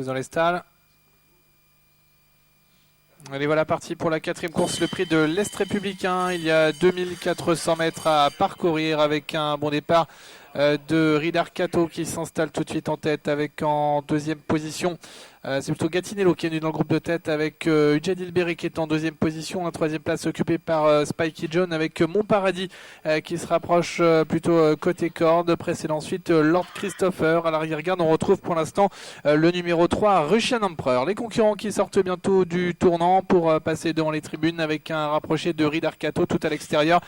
tous dans les stalles. Allez, voilà parti pour la quatrième course, le prix de l'Est républicain. Il y a 2400 mètres à parcourir avec un bon départ de Ridar Kato qui s'installe tout de suite en tête avec en deuxième position. C'est plutôt Gattinello qui est venu dans le groupe de tête avec Ujadil Berry qui est en deuxième position. La troisième place occupée par Spikey John avec Mon Paradis qui se rapproche plutôt côté corde. Précède ensuite Lord Christopher. À l'arrière-garde, on retrouve pour l'instant le numéro 3, Russian Emperor. Les concurrents qui sortent bientôt du tournant pour passer devant les tribunes avec un rapproché de Ridar Kato tout à l'extérieur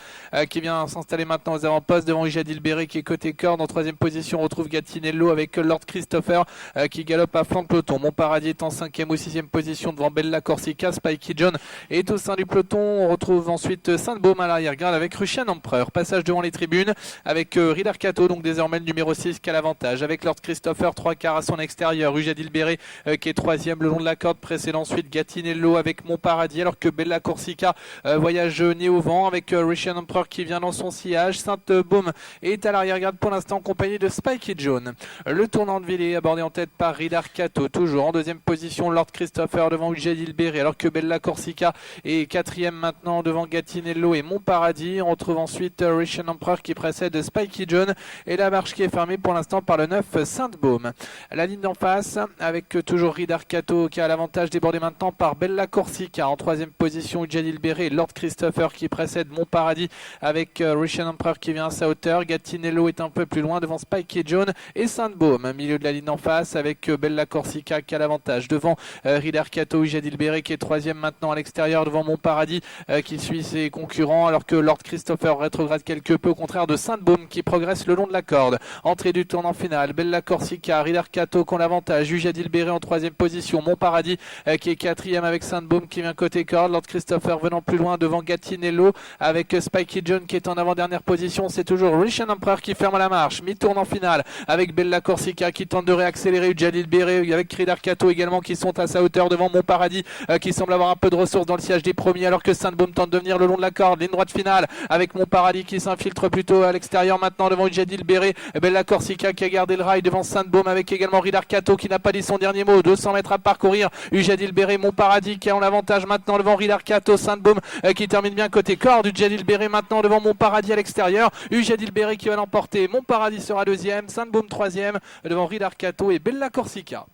qui vient s'installer maintenant aux avant-postes devant Ujadil Berry qui est côté corde. En troisième position, on retrouve Gattinello avec Lord Christopher qui galope à flanc de peloton. Mon Paradis est en cinquième ou sixième position devant Bella Corsica. Spikey John est au sein du peloton. On retrouve ensuite Sainte-Baume à l'arrière-garde avec Russian Emperor. Passage devant les tribunes avec Ridar Kato, donc désormais le numéro 6 qui a l'avantage. Avec Lord Christopher, 3 quarts à son extérieur. Ujadil Berry qui est troisième le long de la corde. Précède ensuite Gattinello avec Mon Paradis alors que Bella Corsica voyage nez au vent avec Russian Emperor qui vient dans son sillage. Sainte-Baume est à l'arrière-garde pour l'instant en compagnie de Spikey John. Le tournant de Villers abordé en tête par Ridar Kato, toujours en deuxième position Lord Christopher devant Ujadil Berry alors que Bella Corsica est quatrième maintenant devant Gattinello et Mon Paradis. On retrouve ensuite Russian Emperor qui précède Spikey John et la marche qui est fermée pour l'instant par le 9 Sainte-Baume. La ligne d'en face avec toujours Ridar Kato qui a l'avantage, débordé maintenant par Bella Corsica. En troisième position Ujadil Berry et Lord Christopher qui précède Mon Paradis avec Russian Emperor qui vient à sa hauteur. Gattinello est un peu plus loin devant Spikey John et Sainte-Baume. Milieu de la ligne en face avec Bella Corsica qui a l'avantage devant Ridar Kato, Ujadil Berry qui est troisième maintenant à l'extérieur devant Mon Paradis qui suit ses concurrents alors que Lord Christopher rétrograde quelque peu au contraire de Sainte-Baume qui progresse le long de la corde. Entrée du tournant final, Bella Corsica, Ridar Kato qui ont l'avantage, Ujadil Berry en troisième position, Mon Paradis qui est quatrième avec Sainte-Baume qui vient côté corde, Lord Christopher venant plus loin devant Gattinello avec Spikey John qui est en avant-dernière position. C'est toujours Russian Emperor qui ferme la marche, mi-tournant final avec Bella Corsica qui tente de réaccélérer, Ujadil Berry avec Ridar Kato également qui sont à sa hauteur devant Mon Paradis qui semble avoir un peu de ressources dans le sillage des premiers alors que Sainte-Baume tente de venir le long de la corde. Ligne droite finale avec Mon Paradis qui s'infiltre plutôt à l'extérieur maintenant devant Ujadil Berry. Bella Corsica qui a gardé le rail devant Sainte-Baume avec également Ridar Kato qui n'a pas dit son dernier mot. 200 mètres à parcourir. Ujadil Berry, Mon Paradis qui a l'avantage maintenant devant Ridar Kato. Sainte-Baume qui termine bien côté corde. Ujadil Berry maintenant devant Mon Paradis à l'extérieur. Ujadil Berry qui va l'emporter. Mon Paradis sera deuxième. Sainte-Baume troisième devant Ridar Kato et Bella Corsica.